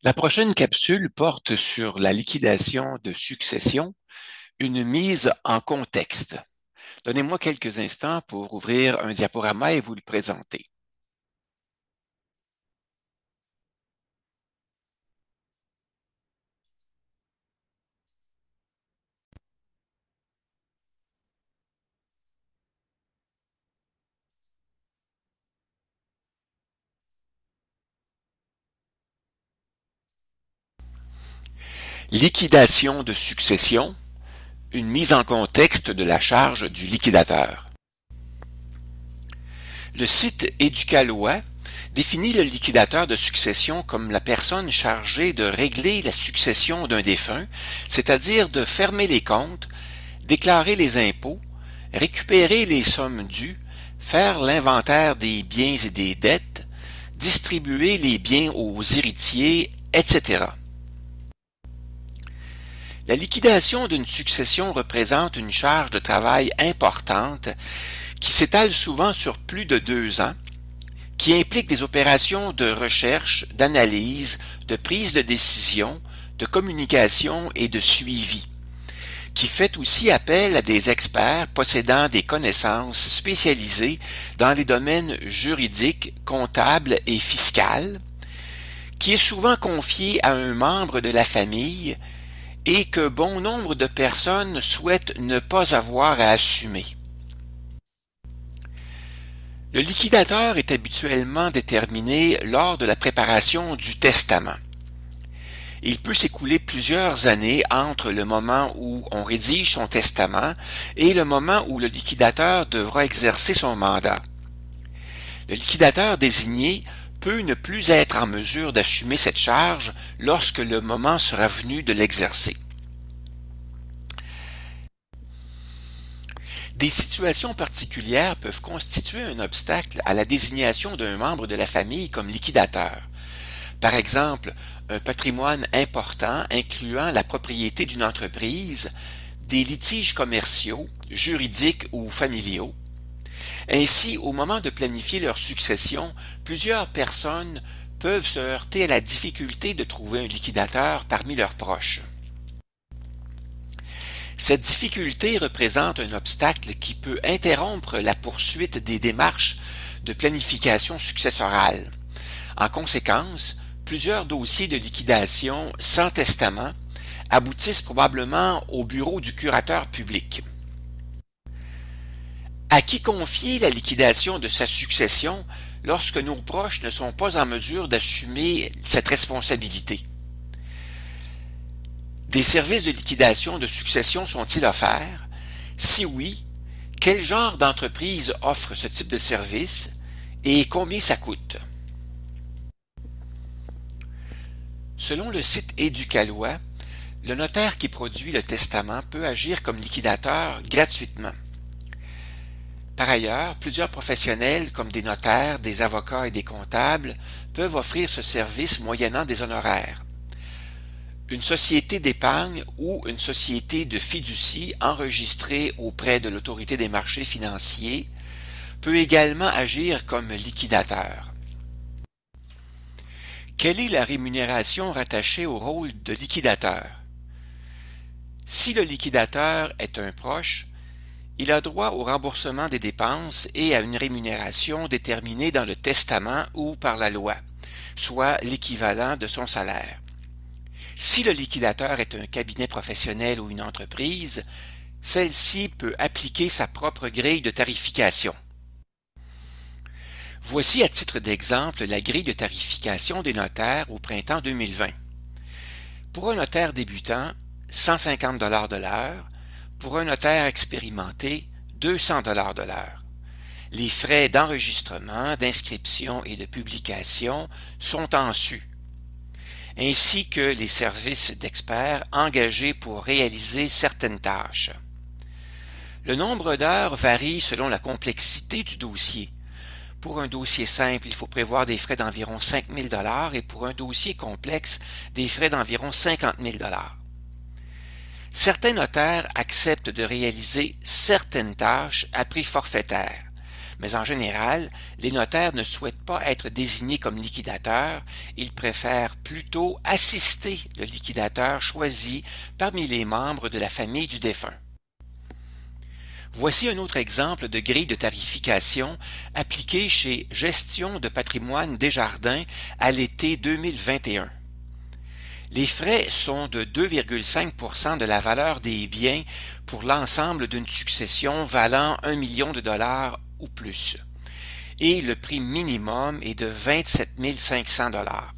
La prochaine capsule porte sur la liquidation de succession, une mise en contexte. Donnez-moi quelques instants pour ouvrir un diaporama et vous le présenter. Liquidation de succession, une mise en contexte de la charge du liquidateur. Le site Éducalois définit le liquidateur de succession comme la personne chargée de régler la succession d'un défunt, c'est-à-dire de fermer les comptes, déclarer les impôts, récupérer les sommes dues, faire l'inventaire des biens et des dettes, distribuer les biens aux héritiers, etc. La liquidation d'une succession représente une charge de travail importante qui s'étale souvent sur plus de 2 ans, qui implique des opérations de recherche, d'analyse, de prise de décision, de communication et de suivi, qui fait aussi appel à des experts possédant des connaissances spécialisées dans les domaines juridiques, comptables et fiscales, qui est souvent confié à un membre de la famille et que bon nombre de personnes souhaitent ne pas avoir à assumer. Le liquidateur est habituellement déterminé lors de la préparation du testament. Il peut s'écouler plusieurs années entre le moment où on rédige son testament et le moment où le liquidateur devra exercer son mandat. Le liquidateur désigné peut ne plus être en mesure d'assumer cette charge lorsque le moment sera venu de l'exercer. Des situations particulières peuvent constituer un obstacle à la désignation d'un membre de la famille comme liquidateur. Par exemple, un patrimoine important incluant la propriété d'une entreprise, des litiges commerciaux, juridiques ou familiaux. Ainsi, au moment de planifier leur succession, plusieurs personnes peuvent se heurter à la difficulté de trouver un liquidateur parmi leurs proches. Cette difficulté représente un obstacle qui peut interrompre la poursuite des démarches de planification successorale. En conséquence, plusieurs dossiers de liquidation sans testament aboutissent probablement au bureau du curateur public. À qui confier la liquidation de sa succession lorsque nos proches ne sont pas en mesure d'assumer cette responsabilité? Des services de liquidation de succession sont-ils offerts? Si oui, quel genre d'entreprise offre ce type de service et combien ça coûte? Selon le site Éducalois, le notaire qui produit le testament peut agir comme liquidateur gratuitement. Par ailleurs, plusieurs professionnels comme des notaires, des avocats et des comptables peuvent offrir ce service moyennant des honoraires. Une société d'épargne ou une société de fiducie enregistrée auprès de l'Autorité des marchés financiers peut également agir comme liquidateur. Quelle est la rémunération rattachée au rôle de liquidateur? Si le liquidateur est un proche, il a droit au remboursement des dépenses et à une rémunération déterminée dans le testament ou par la loi, soit l'équivalent de son salaire. Si le liquidateur est un cabinet professionnel ou une entreprise, celle-ci peut appliquer sa propre grille de tarification. Voici à titre d'exemple la grille de tarification des notaires au printemps 2020. Pour un notaire débutant, 150 de l'heure. Pour un notaire expérimenté, 200 de l'heure. Les frais d'enregistrement, d'inscription et de publication sont en su, ainsi que les services d'experts engagés pour réaliser certaines tâches. Le nombre d'heures varie selon la complexité du dossier. Pour un dossier simple, il faut prévoir des frais d'environ 5 000 et pour un dossier complexe, des frais d'environ 50 000 Certains notaires acceptent de réaliser certaines tâches à prix forfaitaire, mais en général, les notaires ne souhaitent pas être désignés comme liquidateurs, ils préfèrent plutôt assister le liquidateur choisi parmi les membres de la famille du défunt. Voici un autre exemple de grille de tarification appliquée chez Gestion de patrimoine Desjardins à l'été 2021. Les frais sont de 2,5 % de la valeur des biens pour l'ensemble d'une succession valant 1 million de dollars ou plus, et le prix minimum est de 27 500 dollars.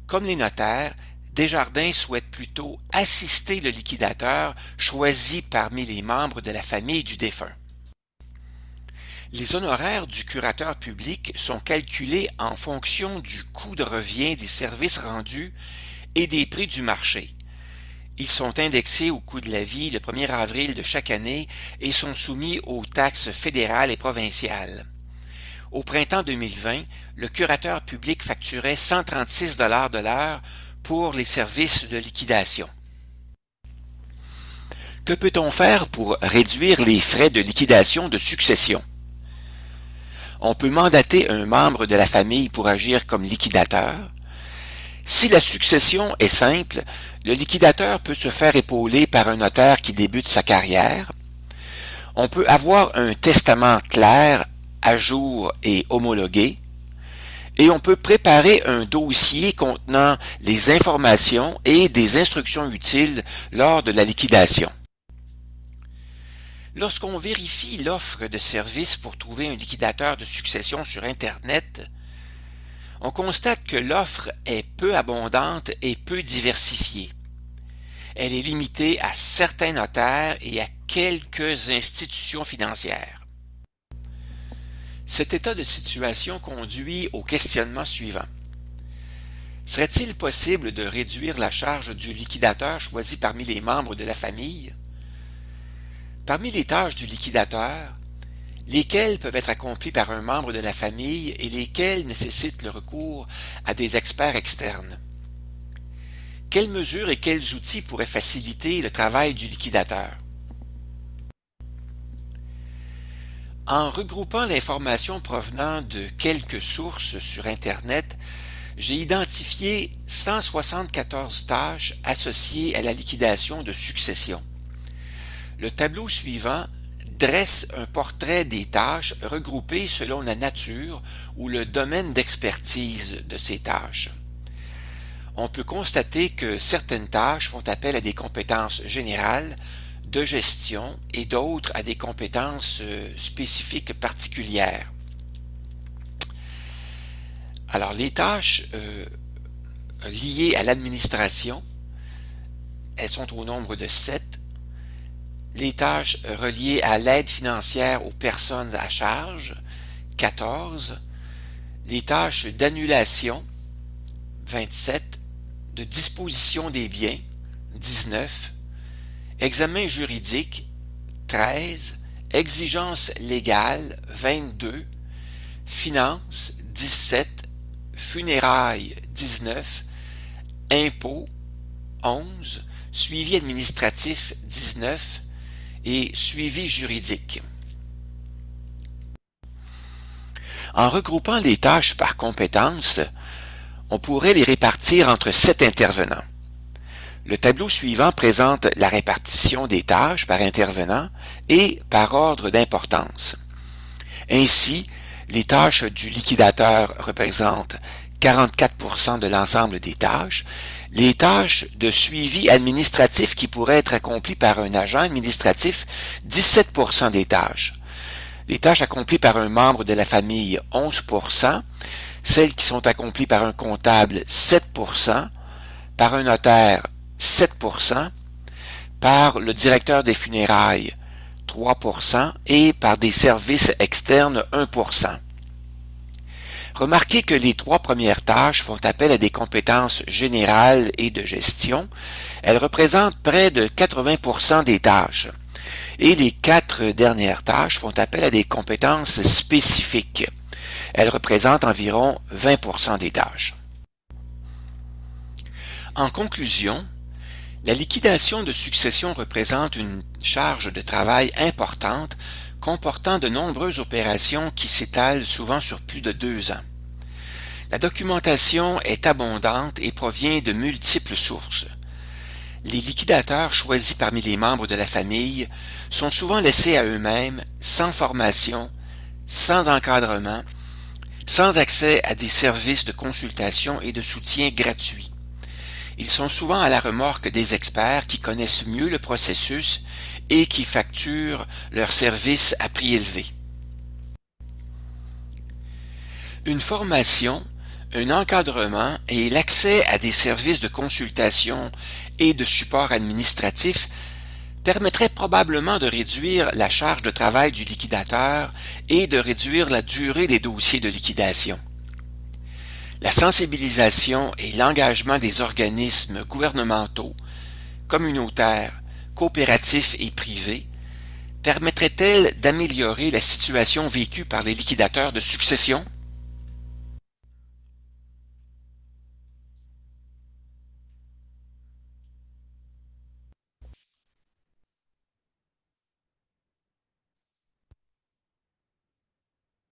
Comme les notaires, Desjardins souhaite plutôt assister le liquidateur choisi parmi les membres de la famille du défunt. Les honoraires du curateur public sont calculés en fonction du coût de revient des services rendus et des prix du marché. Ils sont indexés au coût de la vie le 1er avril de chaque année et sont soumis aux taxes fédérales et provinciales. Au printemps 2020, le curateur public facturait 136 $ de l'heure pour les services de liquidation. Que peut-on faire pour réduire les frais de liquidation de succession? On peut mandater un membre de la famille pour agir comme liquidateur. Si la succession est simple, le liquidateur peut se faire épauler par un notaire qui débute sa carrière. On peut avoir un testament clair, à jour et homologué. Et on peut préparer un dossier contenant les informations et des instructions utiles lors de la liquidation. Lorsqu'on vérifie l'offre de services pour trouver un liquidateur de succession sur Internet, on constate que l'offre est peu abondante et peu diversifiée. Elle est limitée à certains notaires et à quelques institutions financières. Cet état de situation conduit au questionnement suivant. Serait-il possible de réduire la charge du liquidateur choisi parmi les membres de la famille? Parmi les tâches du liquidateur, lesquelles peuvent être accomplies par un membre de la famille et lesquelles nécessitent le recours à des experts externes? Quelles mesures et quels outils pourraient faciliter le travail du liquidateur? En regroupant l'information provenant de quelques sources sur Internet, j'ai identifié 174 tâches associées à la liquidation de succession. Le tableau suivant dresse un portrait des tâches regroupées selon la nature ou le domaine d'expertise de ces tâches. On peut constater que certaines tâches font appel à des compétences générales, de gestion et d'autres à des compétences spécifiques particulières. Alors, les tâches liées à l'administration, elles sont au nombre de 7. Les tâches reliées à l'aide financière aux personnes à charge, 14. Les tâches d'annulation, 27. De disposition des biens, 19. Examen juridique, 13. Exigences légales, 22. Finances, 17. Funérailles, 19. Impôts, 11. Suivi administratif, 19. Et suivi juridique. En regroupant les tâches par compétences, on pourrait les répartir entre 7 intervenants. Le tableau suivant présente la répartition des tâches par intervenant et par ordre d'importance. Ainsi, les tâches du liquidateur représentent 44% de l'ensemble des tâches, les tâches de suivi administratif qui pourraient être accomplies par un agent administratif, 17% des tâches. Les tâches accomplies par un membre de la famille, 11%, celles qui sont accomplies par un comptable, 7%, par un notaire, 7%, par le directeur des funérailles, 3%, et par des services externes, 1%. Remarquez que les 3 premières tâches font appel à des compétences générales et de gestion. Elles représentent près de 80% des tâches. Et les 4 dernières tâches font appel à des compétences spécifiques. Elles représentent environ 20% des tâches. En conclusion, la liquidation de succession représente une charge de travail importante comportant de nombreuses opérations qui s'étalent souvent sur plus de 2 ans. La documentation est abondante et provient de multiples sources. Les liquidateurs choisis parmi les membres de la famille sont souvent laissés à eux-mêmes, sans formation, sans encadrement, sans accès à des services de consultation et de soutien gratuits. Ils sont souvent à la remorque des experts qui connaissent mieux le processus et qui facturent leurs services à prix élevé. Une formation, un encadrement et l'accès à des services de consultation et de support administratif permettraient probablement de réduire la charge de travail du liquidateur et de réduire la durée des dossiers de liquidation. La sensibilisation et l'engagement des organismes gouvernementaux, communautaires, coopératifs et privés permettraient-elles d'améliorer la situation vécue par les liquidateurs de succession?